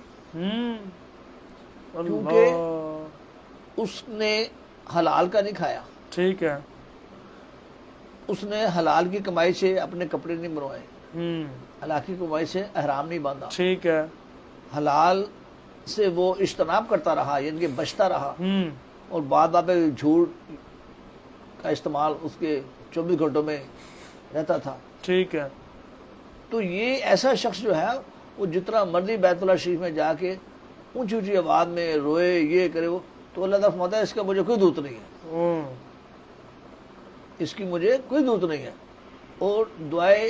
کیونکہ اللہ، اس نے حلال کا نہیں کھایا، ٹھیک ہے، اس نے حلال کی کمائی سے اپنے کپڑے نہیں بنوائے، حلال کی کمائی سے احرام نہیں باندھا، ٹھیک ہے، حلال سے وہ اجتناب کرتا رہا، یعنی کہ بچتا رہا، اور بعد پہ جھوٹ کا استعمال اس کے 24 گھنٹوں میں رہتا تھا۔ ٹھیک ہے، تو یہ ایسا شخص جو ہے وہ جتنا مرضی بیت اللہ شریف میں جا کے اونچی اونچی آواز میں روئے، یہ کرے وہ، تو اللہ تعالیٰ فرماتا ہے اس کا مجھے کوئی ضرورت نہیں ہے، اس کی مجھے کوئی ضرورت نہیں ہے۔ اور دعائیں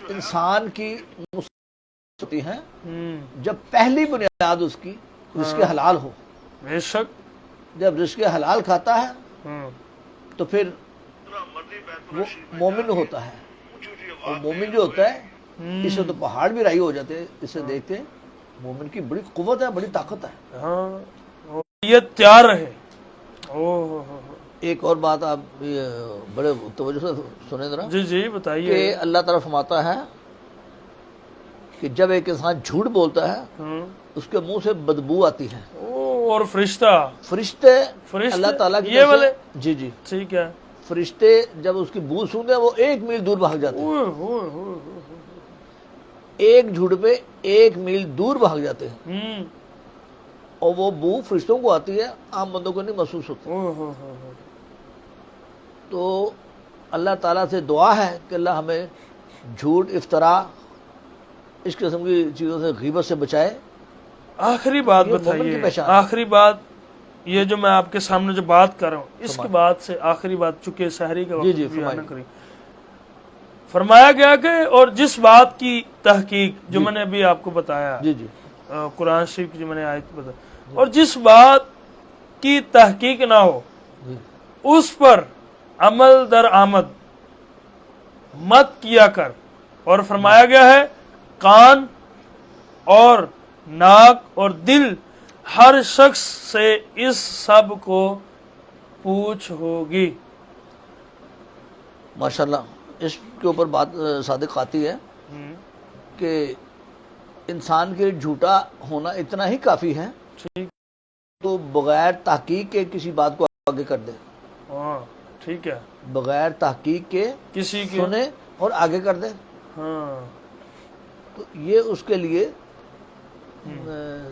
انسان کی ہوتی ہیں جب پہلی بنیاد اس کی رزق حلال ہو، بے شک، جب رزق حلال کھاتا ہے تو پھر وہ مومن ہوتا ہے، اور مومن جو ہوتا ہے اس سے تو پہاڑ بھی رائی ہو جاتے ہیں، اسے دیکھتے ہیں مومن کی بڑی قوت ہے، بڑی طاقت ہے۔ ہاں یہ تیار رہے۔ او ایک اور بات آپ بڑے توجہ سے سنیں ذرا، جی جی بتائیے۔ کہ اللہ تعالیٰ فرماتا ہے کہ جب ایک انسان جھوٹ بولتا ہے اس کے منہ سے بدبو آتی ہے، اور فرشتہ فرشتے اللہ تعالیٰ کی یہ طرف سے، والے؟ جی جی، ٹھیک ہے، فرشتے جب اس کی بو سونتے ہیں وہ 1 میل دور بھاگ جاتے ہیں، ایک جھوٹ پہ 1 میل دور بھاگ جاتے ہیں، اور وہ بو فرشتوں کو آتی ہے، عام بندوں کو نہیں محسوس ہوتی۔ تو اللہ تعالیٰ سے دعا ہے کہ اللہ ہمیں جھوٹ، افطرا، اس قسم کی چیزوں سے، غیبت سے بچائے۔ آخری بات یہ مومن کی بتائیے، پہچان ہے۔ آخری بات یہ جو میں آپ کے سامنے جو بات کر رہا ہوں اس کے بعد سے آخری بات، چونکہ سحری کا جی وقت جی بھی فرمائیے۔ آنا کری، فرمایا گیا کہ اور جس بات کی تحقیق جو میں نے ابھی آپ کو بتایا، جی جی قرآن شریف کی جو میں نے آیت بتائی، اور جس بات کی تحقیق نہ ہو جی اس پر عمل در آمد مت کیا کر، اور فرمایا گیا ہے کان اور ناک اور دل ہر شخص سے اس سب کو پوچھ ہوگی۔ ماشاءاللہ، اس کے اوپر بات صادق آتی ہے کہ انسان کے جھوٹا ہونا اتنا ہی کافی ہے ٹھیک، تو بغیر تحقیق کے کسی بات کو آگے کر دے، ہاں ٹھیک ہے، بغیر تحقیق کے کسی کے، سنے اور آگے کر دے، ہاں تو یہ اس کے لیے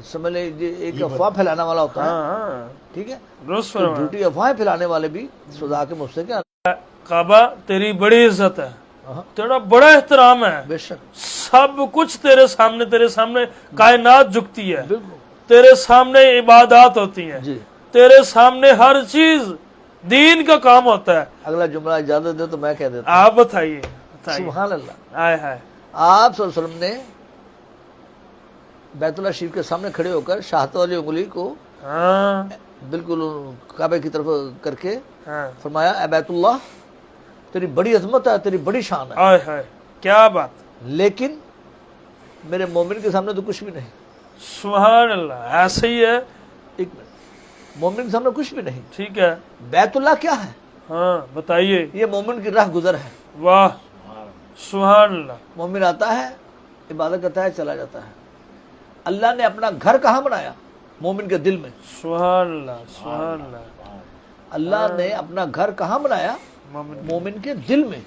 سمجھ لیجیے ایک افواہ پھیلانے والا ہوتا ہے، ہاں ٹھیک ہے، درست تو فرمایا۔ جھوٹی افواہیں پھیلانے والے بھی سزا کے مستحق ہیں۔ کعبہ تیری بڑی عزت ہے، ہاں، تیرا بڑا احترام ہے، بے شک، سب کچھ تیرے سامنے کائنات جھکتی ہے، بالکل، تیرے سامنے عبادات ہوتی ہیں، جی۔ تیرے سامنے ہر چیز دین کا کام ہوتا ہے۔ اگلا جملہ اجازت دے تو میں کہہ دیتا آپ بتائیے ہوں۔ بتائیے۔ سبحان اللہ، آئے ہائے، آپ صلی اللہ علیہ وسلم نے بیت اللہ شریف کے سامنے کھڑے ہو کر شہادت والی انگلی کو ہاں بالکل کعبے کی طرف کر کے ہاں، فرمایا، اے بیت اللہ، تیری بڑی عظمت ہے، تیری بڑی شان ہے، آئے ہائے، کیا بات، لیکن میرے مومن کے سامنے تو کچھ بھی نہیں۔ سبحان اللہ، ایسے ہی ہے، ایک منٹ، مومن کے سامنے کچھ بھی نہیں۔ ٹھیک ہے، بیت اللہ کیا ہے؟ ہاں بتائیے، یہ مومن کی راہ گزر ہے۔ واہ، سبحان اللہ، مومن آتا ہے، عبادت کرتا ہے، چلا جاتا ہے۔ اللہ نے اپنا گھر کہاں بنایا؟ مومن کے دل میں۔ سبحان اللہ، سبحان اللہ، اللہ نے اپنا گھر کہاں بنایا؟ مومن، مومن کے دل میں۔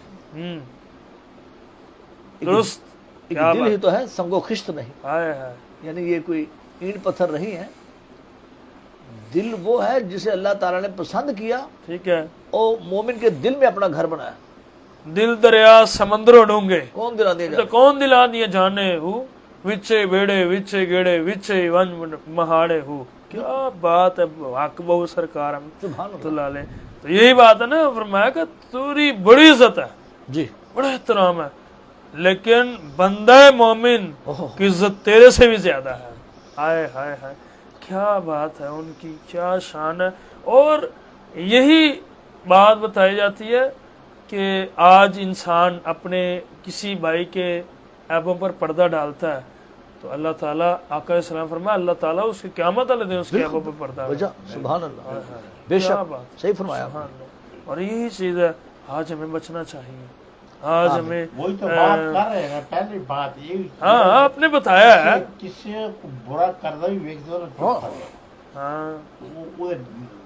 درست، ایک کیا دل بات، ہی تو ہے، سنگ و خشت نہیں، آئے ہائے، یعنی یہ کوئی اینٹ پتھر نہیں ہے۔ دل وہ ہے جسے اللہ تعالیٰ نے پسند کیا ٹھیک ہے، اور مومن کے دل میں اپنا گھر بنایا۔ دل دریا سمندروں ڈونگے، کون دلا دیا تو جائے؟ کون دلا دیا جانے ہو، وچے بیڑے وچے گیڑے وچے ون مہاڑے ہو۔ کیا بات ہے، حق بہو سرکار سبحان رحمۃ اللہ۔ اللہ علیہ۔ تو یہی بات ہے نا، فرمایا کہ تیری بڑی عزت ہے، جی، بڑا احترام ہے، لیکن بندہ مومن کی عزت تیرے سے بھی زیادہ ہے. ہائے ہائے ہائے، کیا بات ہے ان کی، کیا شان ہے. اور یہی بات بتائی جاتی ہے کہ آج انسان اپنے کسی بھائی کے عیبوں پر پردہ ڈالتا ہے تو اللہ تعالیٰ، آقا السلام فرمایا، اللہ تعالیٰ اس کی قیامت والے دن اس کے عیبوں پر پردہ ڈالتا ہے. سبحان اللہ، بے شک صحیح فرمایا. اور یہی چیز ہے، آج ہمیں بچنا چاہیے. آج ہمیں وہی تو بات کر رہے ہیں، پہلی بات یہ. ہاں آپ نے بتایا ہے. کسی کو برا کرنا بھی ویک دو ہاں وہ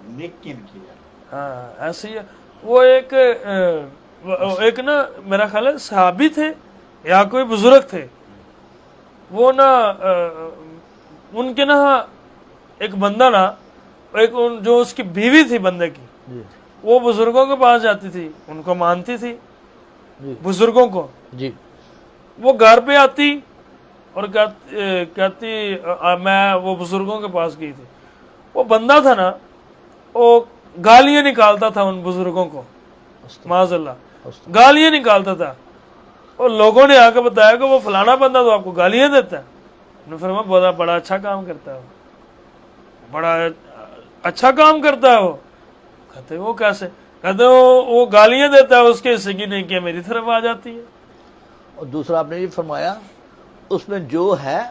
نیک کین کیا. ہاں ایسے ہی ہے. وہ ایک نا میرا خیال ہے صحابی تھے یا کوئی بزرگ تھے، وہ نا ان کے نا ایک بندہ نا، ایک جو اس کی بیوی تھی بندے کی، وہ بزرگوں کے پاس جاتی تھی، ان کو مانتی تھی بزرگوں کو. جی وہ گھر پہ آتی اور کہتی میں وہ بزرگوں کے پاس گئی تھی. وہ بندہ تھا نا، وہ گالیاں نکالتا تھا ان بزرگوں کو، معاذ اللہ گالیاں نکالتا تھا. اور لوگوں نے آ کے بتایا کہ وہ فلانا بندہ تو آپ کو گالیاں دیتا ہے. انہوں نے فرمایا بڑا اچھا کام کرتا ہے، بڑا اچھا کام کرتا ہے وہ. کہتے وہ کیسے؟ کہتے وہ گالیاں دیتا ہے، اس کے حصے کی نیکیاں میری طرف آ جاتی ہے. اور دوسرا آپ نے یہ فرمایا اس میں جو ہے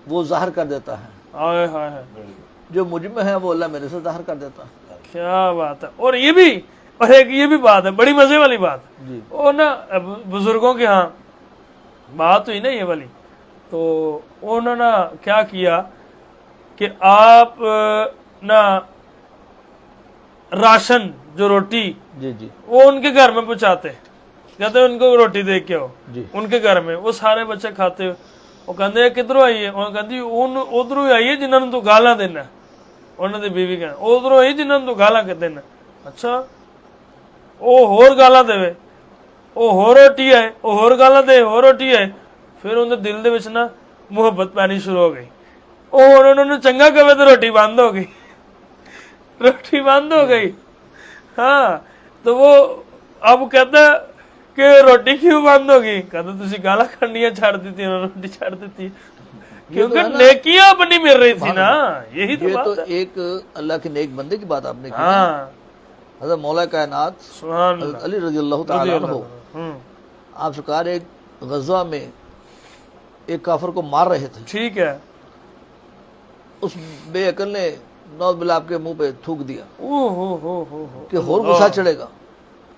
وہ ظاہر کر دیتا ہے، ہائے ہائے ہائے، جو مجھ میں ہے وہ اللہ میرے سے ظاہر کر دیتا ہے. کیا بات ہے. اور یہ بھی، اور ایک یہ بھی بات ہے بڑی مزے والی بات. جی وہ نا بزرگوں کے ہاں بات ہوئی نا یہ والی، تو انہوں نے کیا کیا کہ آپ نا راشن جو روٹی جی جی وہ ان کے گھر میں پہنچاتے، کہتے ان کو روٹی دے کے آؤ جی ان کے گھر میں. وہ سارے بچے کھاتے، وہ کہتے کدھروں آئیے؟ وہ کہتی ادھروں ہی آئیے جنہوں نے تو گالاں دینا. انہوں نے بیوی کہنا ادھروں آئی جنہوں نے تو گالاں کے دینا. اچھا وہ ہور گالاں دے، وہ ہور روٹی آئے، وہ ہور گالاں دے، ہور روٹی آئے. پھر انہیں دل دے وچ نا محبت پانی شروع ہو گئی. اور انہوں نے چنگا کہے تو روٹی بند ہو گئی، روٹی بند ہو گئی. ہاں تو وہ اب کہتا کہ روٹی کیوں بند ہو گئی؟ کہتا تسی گالاں کھڑنیاں چھڑ دیتی، انہوں نے روٹی چھڑ دیتی، کیونکہ نیکیاں اپنی مل رہی تھی نا. یہی تو یہ بات تو ہے. ایک اللہ کے نیک بندے کی بات آپ نے کی. ہاں حضرت مولا کائنات سبحان حضرت اللہ. علی رضی اللہ تعالیٰ عنہ، ہوں آپ سرکار ایک غزوہ میں ایک کافر کو مار رہے تھے. ٹھیک ہے. اس بے عقل نے نوز باللہ آپ کے منہ پہ تھوک دیا او ہو کہ اور غصہ چڑھے گا،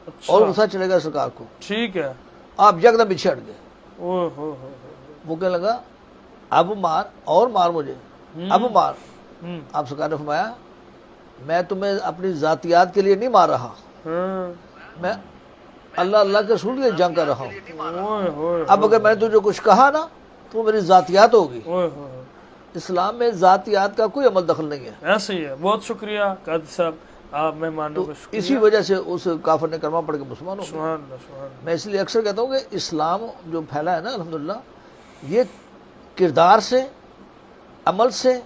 اچھا اور غصہ چڑھے گا سرکار کو. ٹھیک ہے. آپ یکدم پیچھے ہٹ گئے. او ہو وہ کہنے لگا اب مار اور مار مجھے، اب مار. ہوں آپ سرکار نے فرمایا میں تمہیں اپنی ذاتیات کے لیے نہیں مار رہا، ہاں میں اللہ اللہ کے رسول کے جنگ کر رہا ہوں. اوئے ہوئے اب اگر میں نے تجھے کچھ کہا نا تو وہ میری ذاتیات ہوگی. اوئے ہوئے. اسلام میں ذاتیات کا کوئی عمل دخل نہیں ہے. ایسے ہی ہے. بہت شکریہ قاضی صاحب، آپ مہمانوں تو کا شکریہ. اسی وجہ سے اس کافر نے کلمہ پڑھ کے مسلمان ہو گیا. سبحان اللہ سبحان اللہ. میں اس لیے اکثر کہتا ہوں کہ اسلام جو پھیلا ہے نا الحمدللہ، یہ کردار سے، عمل سے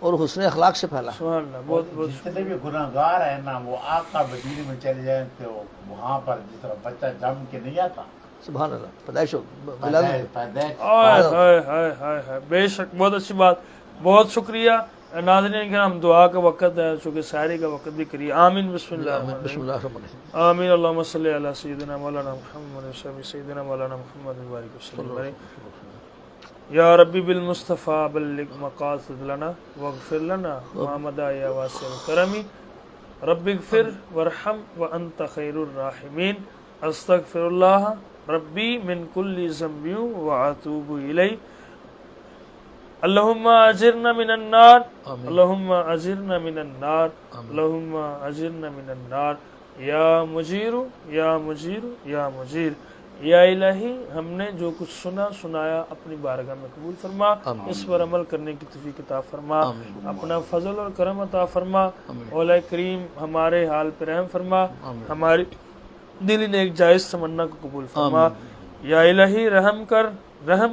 اور حسن اخلاق سے پھیلا ہے. سبحان اللہ. بہت بہت جتنے بھی گناہ گار ہیں نا وہ آقا مدینے میں چلے جائیں تو وہاں پر جس طرح بچہ جم کے نہیں آتا، سبحان اللہ. پیدائش ہو ملاد پیدائش ہائے ہائے ہائے ہائے ہائے. بے شک بہت اچھی بات. بہت شکریہ ناظرین کرام. دعا کا وقت ہے چونکہ سحری کا وقت بھی قریب. آمین. بسم اللہ الرحمن الرحیم. بسم اللہ الرحمن الرحیم. آمین. اللہم صلی علی سیدنا مولانا محمد و سیدنا مولانا محمد وبارک وسلم علیہ. یا ربی بالمصطفیٰ بلغ مقاصد لنا واغفر لنا محمد یا واسع الکرمی. رب اغفر ورحم وانت خیر الراحمین. استغفر اللہ ربی من کل ذنب واتوب الیہ. اللہم اجرنا من النار، اللہم اجرنا من النار، اللہم اجرنا من النار. یا مجیر یا مجیر یا مجیر. یا الہی ہم نے جو کچھ سنایا اپنی بارگاہ میں قبول فرما، اس پر عمل کرنے کی توفیق عطا فرما، اپنا فضل اور کرم عطا فرما. اولیاء کریم ہمارے حال پر رحم فرما، ہماری دلی نے ایک جائز تمنا کو قبول فرما. یا الہی رحم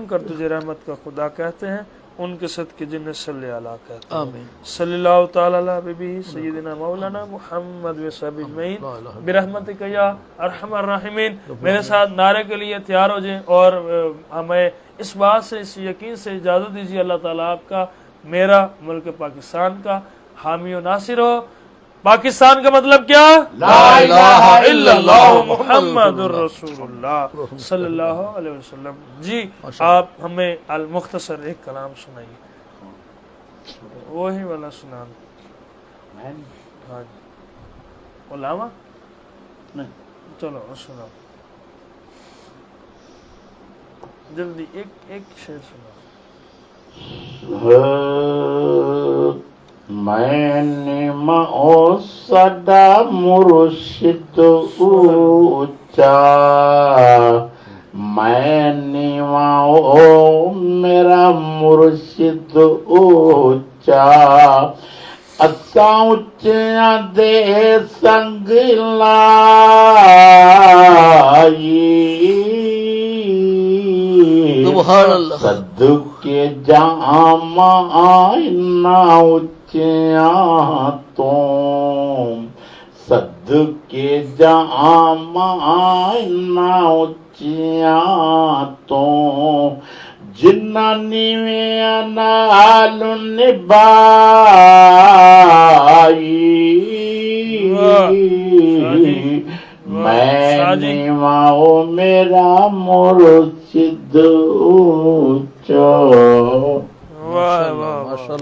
کر تجھے رحمت کا خدا کہتے ہیں. ان کے صدقے جنہیں صلی اللہ کہتے ہیں آمین صلی اللہ تعالی علیہ حبیبی سیدنا مولانا محمد و صحبہ اجمعین برحمتک یا ارحم الراحمین. میرے ساتھ نعرے کے لیے تیار ہو جائیں اور ہمیں اس بات سے اس یقین سے اجازت دیجیے اللہ تعالیٰ آپ کا میرا ملک پاکستان کا حامی و ناصر ہو. پاکستان کا مطلب کیا؟ لا الہ الا اللہ محمد الرسول اللہ صلی اللہ علیہ وسلم. جی آپ ہمیں المختصر ایک کلام سنائیے وہی والا سنانا. ہاں جی علامہ چلو سناؤ جلدی ایک شعر سناؤ. میں نے ماں صدا مرشد اونچا میں نے ماں میرا مرشد اونچا اساں اچیاں دے سنگ لائی سبحان اللہ صدقے جام آئنا اچیاں تو صدقے جام آئنا اچیاں تو جنہ نیویں نال نبھائی میں نیواں میرا مرشد اونچا. واہ واہ واہ